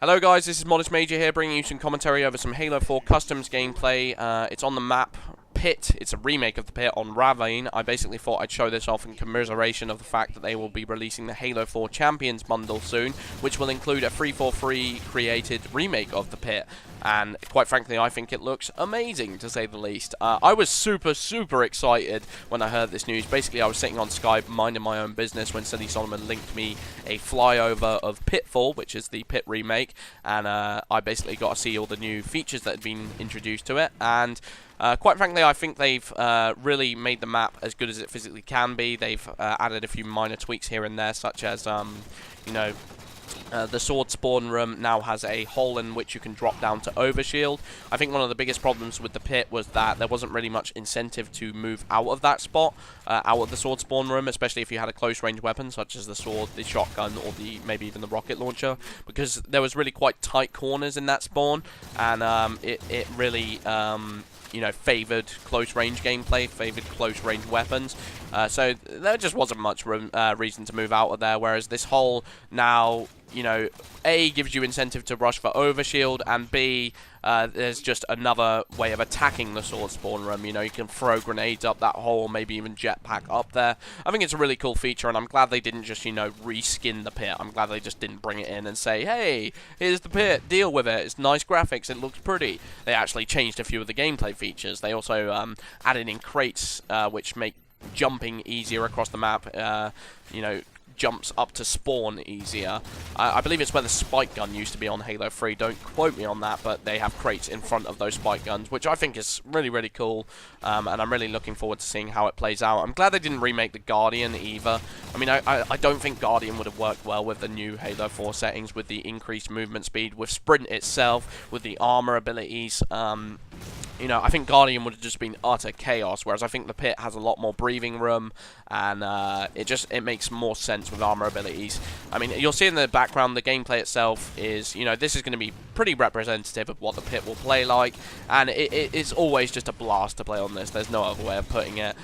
Hello guys, this is Modest Major here, bringing you some commentary over some Halo 4 Customs gameplay. It's on the map Pit. It's a remake of the Pit on Ravine. I basically thought I'd show this off in commiseration of the fact that they will be releasing the Halo 4 Champions bundle soon, which will include a 343 created remake of the Pit. And quite frankly, I think it looks amazing, to say the least. I was super excited when I heard this news. Basically, I was sitting on Skype, minding my own business, when Silly Solomon linked me a flyover of Pitfall, which is the Pit remake, and I basically got to see all the new features that had been introduced to it. And quite frankly, I think they've really made the map as good as it physically can be. They've added a few minor tweaks here and there, such as, you know, the sword spawn room now has a hole in which you can drop down to overshield. I think one of the biggest problems with the Pit was that there wasn't really much incentive to move out of that spot, out of the sword spawn room, especially if you had a close range weapon such as the sword, the shotgun, or the maybe even the rocket launcher, because there was really quite tight corners in that spawn, and it really you know, favoured close range gameplay, favoured close range weapons. So there just wasn't much reason to move out of there, whereas this hole now, you know, A, gives you incentive to rush for overshield, and B, there's just another way of attacking the sword spawn room. You know, you can throw grenades up that hole, maybe even jetpack up there. I think it's a really cool feature, and I'm glad they didn't just, you know, reskin the Pit. I'm glad they just didn't bring it in and say, hey, here's the Pit, deal with it, it's nice graphics, it looks pretty. They actually changed a few of the gameplay features. They also added in crates, which make jumping easier across the map, you know, jumps up to spawn easier. I believe it's where the spike gun used to be on Halo 3. Don't quote me on that, but they have crates in front of those spike guns, which I think is really cool, and I'm really looking forward to seeing how it plays out. I'm glad they didn't remake the Guardian either. I mean, I don't think Guardian would have worked well with the new Halo 4 settings, with the increased movement speed, with Sprint itself, with the armor abilities. You know, I think Guardian would have just been utter chaos, whereas I think the Pit has a lot more breathing room, and it makes more sense with armor abilities. I mean, you'll see in the background, the gameplay itself is, you know, this is going to be pretty representative of what the Pit will play like, and it's always just a blast to play on this. There's no other way of putting it.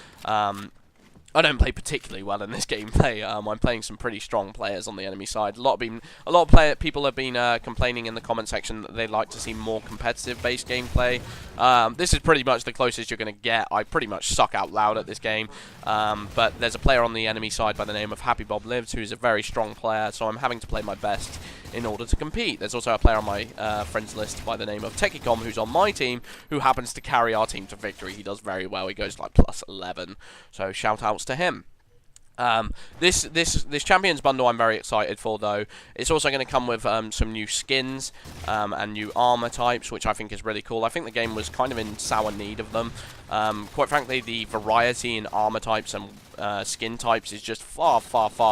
I don't play particularly well in this gameplay. I'm playing some pretty strong players on the enemy side. A lot of people have been complaining in the comment section that they'd like to see more competitive-based gameplay. This is pretty much the closest you're going to get. I pretty much suck out loud at this game, but there's a player on the enemy side by the name of Happy Bob Lives, who's a very strong player, so I'm having to play my best in order to compete. There's also a player on my friends list by the name of Techicom, who's on my team, who happens to carry our team to victory. He does very well. He goes like plus 11, so shout outs to him. This Champions bundle I'm very excited for, though. It's also going to come with some new skins and new armor types, which I think is really cool. I think the game was kind of in sour need of them. Quite frankly, the variety in armor types and skin types is just far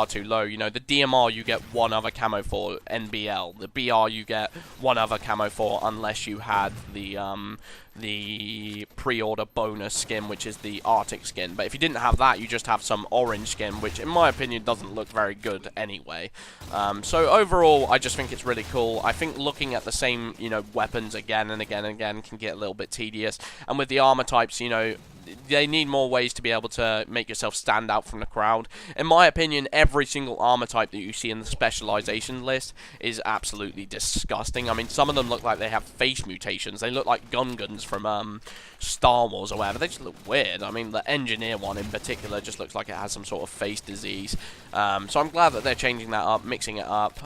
too low. You know, the DMR you get one other camo for, NBL. The BR you get one other camo for, unless you had the pre-order bonus skin, which is the Arctic skin. But if you didn't have that, you just have some orange skin, which in my opinion doesn't look very good anyway. So overall, I just think it's really cool. I think looking at the same, you know, weapons again and again and again can get a little bit tedious. And with the armor types, you know, they need more ways to be able to make yourself stand out from the crowd. In my opinion, every single armor type that you see in the specialization list is absolutely disgusting. I mean, some of them look like they have face mutations. They look like guns from Star Wars or whatever. They just look weird. I mean, the engineer one in particular just looks like it has some sort of face disease. So I'm glad that they're changing that up, mixing it up.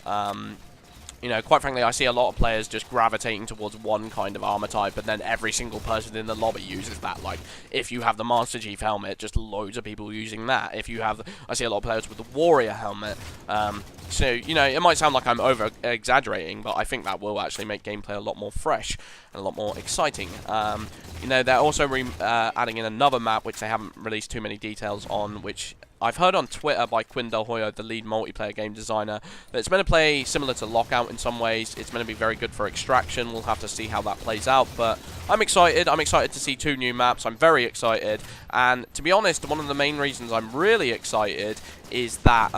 You know, quite frankly, I see a lot of players just gravitating towards one kind of armor type, and then every single person in the lobby uses that. Like, if you have the Master Chief helmet, just loads of people using that. If you have, I see a lot of players with the Warrior helmet. So, you know, it might sound like I'm over-exaggerating, but I think that will actually make gameplay a lot more fresh and a lot more exciting. You know, they're also adding in another map, which they haven't released too many details on, which I've heard on Twitter by Quinn Del Hoyo, the lead multiplayer game designer, that it's meant to play similar to Lockout in some ways. It's meant to be very good for extraction. We'll have to see how that plays out, but I'm excited. I'm excited to see 2 new maps. I'm very excited, and to be honest, one of the main reasons I'm really excited is that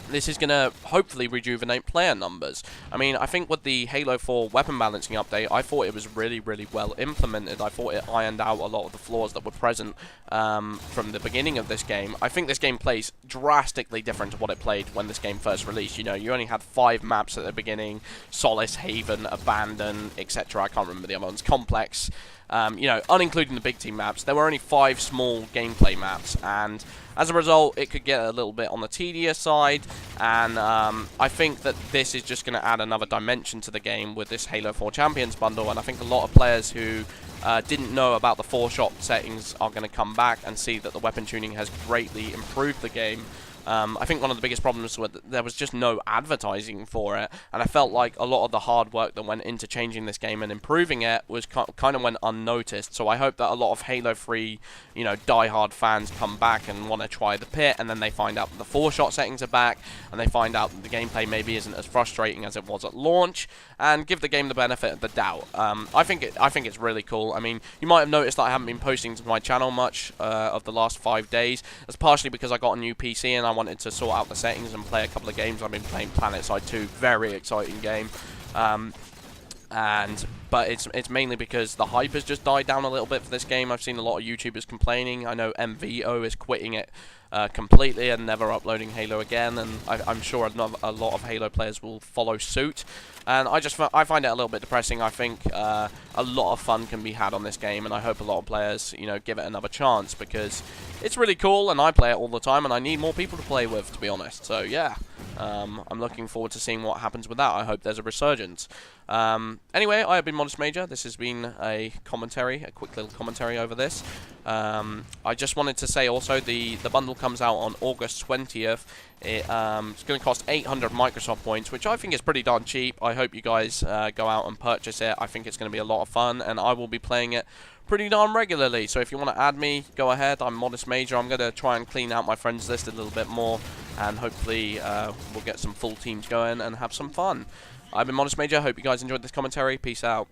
this is going to hopefully rejuvenate player numbers. I mean, I think with the Halo 4 weapon balancing update, I thought it was really, really well implemented. I thought it ironed out a lot of the flaws that were present from the beginning of this game. I think this game plays drastically different to what it played when this game first released. You know, you only had 5 maps at the beginning: Solace, Haven, Abandon, etc. I can't remember the other ones. Complex. You know, unincluding the big team maps, there were only 5 small gameplay maps, and as a result, it could get a little bit on the tedious side, and I think that this is just going to add another dimension to the game with this Halo 4 Champions bundle, and I think a lot of players who didn't know about the 4-shot settings are going to come back and see that the weapon tuning has greatly improved the game. I think one of the biggest problems was that there was just no advertising for it, and I felt like a lot of the hard work that went into changing this game and improving it was kind of went unnoticed. So I hope that a lot of Halo 3, you know, die-hard fans come back and want to try the pit, and then they find out that the 4-shot settings are back, and they find out that the gameplay maybe isn't as frustrating as it was at launch, and give the game the benefit of the doubt. I think it's really cool. I mean, you might have noticed that I haven't been posting to my channel much of the last 5 days. That's partially because I got a new PC and I wanted to sort out the settings and play a couple of games. I've been playing PlanetSide 2, very exciting game. But it's mainly because the hype has just died down a little bit for this game. I've seen a lot of YouTubers complaining. I know MVO is quitting it completely and never uploading Halo again, and I'm sure a lot of Halo players will follow suit. And I find it a little bit depressing. I think a lot of fun can be had on this game, and I hope a lot of players, you know, give it another chance, because it's really cool, and I play it all the time, and I need more people to play with, to be honest. So yeah, I'm looking forward to seeing what happens with that. I hope there's a resurgence. Anyway, I have been Modest Major. This has been a commentary, a quick little commentary over this. I just wanted to say also the bundle comes out on August 20th. It's going to cost 800 Microsoft points, which I think is pretty darn cheap. I hope you guys go out and purchase it. I think it's going to be a lot of fun, and I will be playing it pretty darn regularly. So if you want to add me, go ahead. I'm Modest Major. I'm going to try and clean out my friends list a little bit more, and hopefully we'll get some full teams going and have some fun. I've been Modest Major. Hope you guys enjoyed this commentary. Peace out.